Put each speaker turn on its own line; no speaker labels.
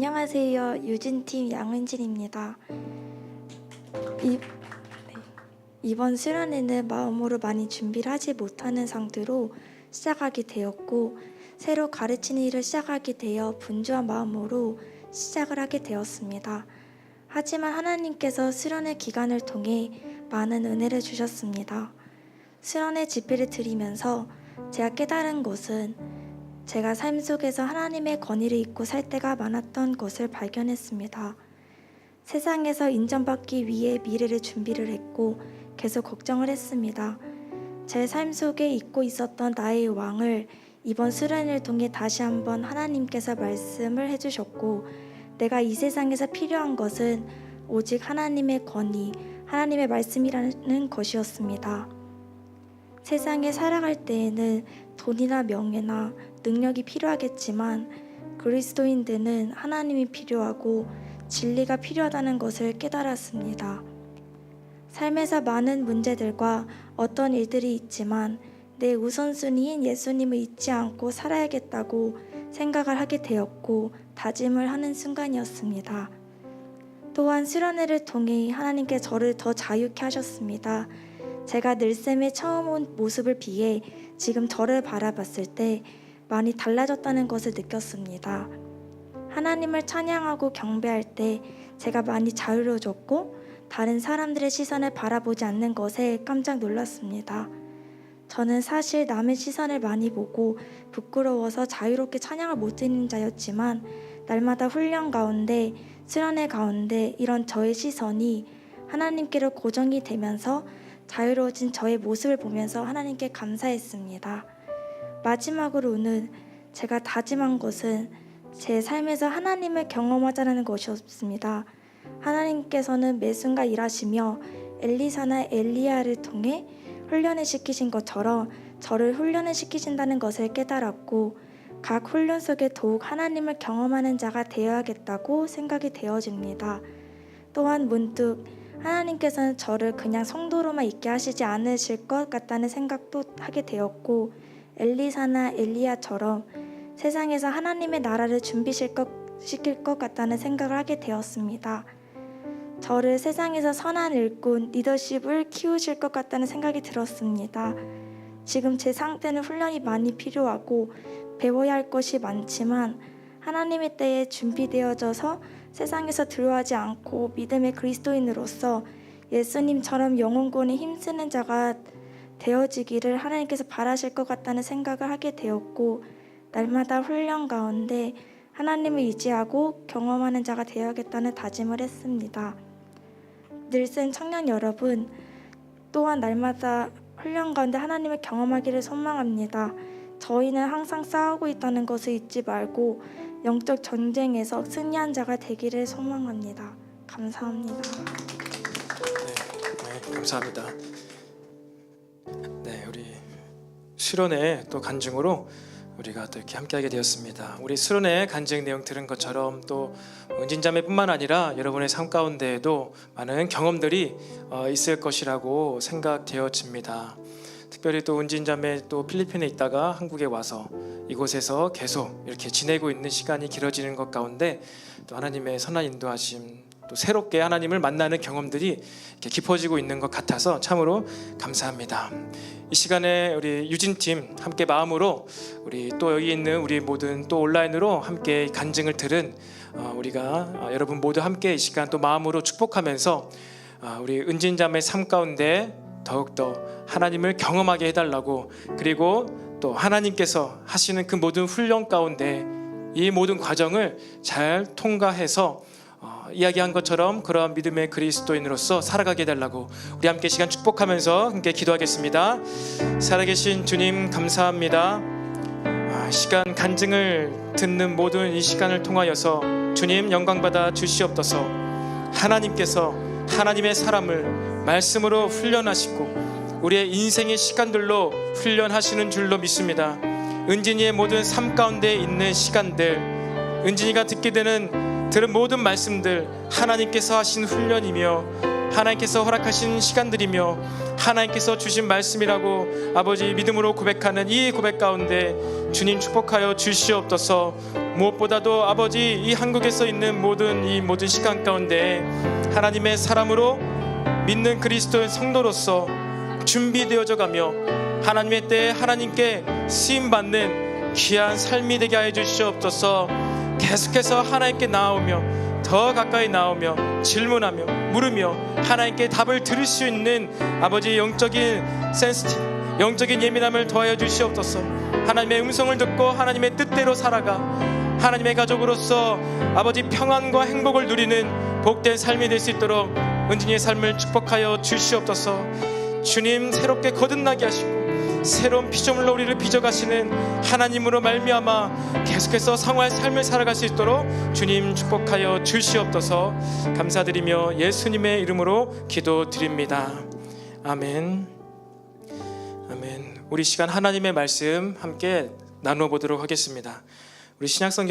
안녕하세요. 유진팀 양은진입니다. 이번 수련회는 마음으로 많이 준비를 하지 못하는 상태로 시작하게 되었고, 새로 가르치는 일을 시작하게 되어 분주한 마음으로 시작을 하게 되었습니다. 하지만 하나님께서 수련회 기간을 통해 많은 은혜를 주셨습니다. 수련회 집회를 드리면서 제가 깨달은 것은 제가 삶 속에서 하나님의 권위를 잊고 살 때가 많았던 것을 발견했습니다. 세상에서 인정받기 위해 미래를 준비를 했고 계속 걱정을 했습니다. 제 삶 속에 잊고 있었던 나의 왕을 이번 수련을 통해 다시 한번 하나님께서 말씀을 해주셨고, 내가 이 세상에서 필요한 것은 오직 하나님의 권위, 하나님의 말씀이라는 것이었습니다. 세상에 살아갈 때에는 돈이나 명예나 능력이 필요하겠지만 그리스도인들은 하나님이 필요하고 진리가 필요하다는 것을 깨달았습니다. 삶에서 많은 문제들과 어떤 일들이 있지만 내 우선순위인 예수님을 잊지 않고 살아야겠다고 생각을 하게 되었고 다짐을 하는 순간이었습니다. 또한 수련회를 통해 하나님께 저를 더 자유케 하셨습니다. 제가 늘쌤에 처음 온 모습을 비해 지금 저를 바라봤을 때 많이 달라졌다는 것을 느꼈습니다. 하나님을 찬양하고 경배할 때 제가 많이 자유로워졌고 다른 사람들의 시선을 바라보지 않는 것에 깜짝 놀랐습니다. 저는 사실 남의 시선을 많이 보고 부끄러워서 자유롭게 찬양을 못 드리는 자였지만, 날마다 훈련 가운데, 수련회 가운데 이런 저의 시선이 하나님께로 고정이 되면서 자유로워진 저의 모습을 보면서 하나님께 감사했습니다. 마지막으로는 제가 다짐한 것은 제 삶에서 하나님을 경험하자는 것이었습니다. 하나님께서는 매 순간 일하시며 엘리사나 엘리야를 통해 훈련을 시키신 것처럼 저를 훈련을 시키신다는 것을 깨달았고, 각 훈련 속에 더욱 하나님을 경험하는 자가 되어야겠다고 생각이 되어집니다. 또한 문득 하나님께서는 저를 그냥 성도로만 있게 하시지 않으실 것 같다는 생각도 하게 되었고, 엘리사나 엘리야처럼 세상에서 하나님의 나라를 시킬 것 같다는 생각을 하게 되었습니다. 저를 세상에서 선한 일꾼, 리더십을 키우실 것 같다는 생각이 들었습니다. 지금 제 상태는 훈련이 많이 필요하고 배워야 할 것이 많지만 하나님의 때에 준비되어져서 세상에서 두려워하지 않고 믿음의 그리스도인으로서 예수님처럼 영혼권에 힘쓰는 자가 되어지기를 하나님께서 바라실 것 같다는 생각을 하게 되었고, 날마다 훈련 가운데 하나님을 의지하고 경험하는 자가 되어야겠다는 다짐을 했습니다. 늘센 청년 여러분, 또한 날마다 훈련 가운데 하나님을 경험하기를 소망합니다. 저희는 항상 싸우고 있다는 것을 잊지 말고 영적 전쟁에서 승리한 자가 되기를 소망합니다. 감사합니다.
네, 감사합니다. 네, 우리 수련회 또 간증으로 우리가 또 이렇게 함께하게 되었습니다. 우리 수련회 간증 내용 들은 것처럼 또 은진자매뿐만 아니라 여러분의 삶 가운데에도 많은 경험들이 있을 것이라고 생각되어집니다. 특별히 또 은진자매 또 필리핀에 있다가 한국에 와서 이곳에서 계속 이렇게 지내고 있는 시간이 길어지는 것 가운데 또 하나님의 선한 인도하심, 또 새롭게 하나님을 만나는 경험들이 이렇게 깊어지고 있는 것 같아서 참으로 감사합니다. 이 시간에 우리 유진팀 함께 마음으로 우리 또 여기 있는 우리 모든 또 온라인으로 함께 간증을 들은 우리가 여러분 모두 함께 이 시간 또 마음으로 축복하면서 우리 은진자매 삶 가운데 더욱더 하나님을 경험하게 해달라고, 그리고 또 하나님께서 하시는 그 모든 훈련 가운데 이 모든 과정을 잘 통과해서 이야기한 것처럼 그러한 믿음의 그리스도인으로서 살아가게 해달라고 우리 함께 시간 축복하면서 함께 기도하겠습니다. 살아계신 주님 감사합니다. 시간 간증을 듣는 모든 이 시간을 통하여서 주님 영광받아 주시옵소서. 하나님께서 하나님의 사람을 말씀으로 훈련하시고 우리의 인생의 시간들로 훈련하시는 줄로 믿습니다. 은진이의 모든 삶 가운데 있는 시간들, 은진이가 들은 모든 말씀들 하나님께서 하신 훈련이며 하나님께서 허락하신 시간들이며 하나님께서 주신 말씀이라고 아버지 믿음으로 고백하는 이 고백 가운데 주님 축복하여 주시옵소서. 무엇보다도 아버지 이 한국에서 있는 모든 시간 가운데 하나님의 사람으로 믿는 그리스도의 성도로서 준비되어져 가며 하나님의 때에 하나님께 쓰임받는 귀한 삶이 되게 하여 주시옵소서. 계속해서 하나님께 나오며 더 가까이 나오며 질문하며 물으며 하나님께 답을 들을 수 있는 아버지 영적인 영적인 예민함을 더하여 주시옵소서. 하나님의 음성을 듣고 하나님의 뜻대로 살아가 하나님의 가족으로서 아버지 평안과 행복을 누리는 복된 삶이 될 수 있도록 은진이의 삶을 축복하여 주시옵소서. 주님 새롭게 거듭나게 하시고 새로운 피조물로 우리를 빚어가시는 하나님으로 말미암아 계속해서 상화의 삶을 살아갈 수 있도록 주님 축복하여 주시옵소서. 감사드리며 예수님의 이름으로 기도드립니다. 아멘. 아멘. 우리 시간 하나님의 말씀 함께 나누어 보도록 하겠습니다. 우리 신약성경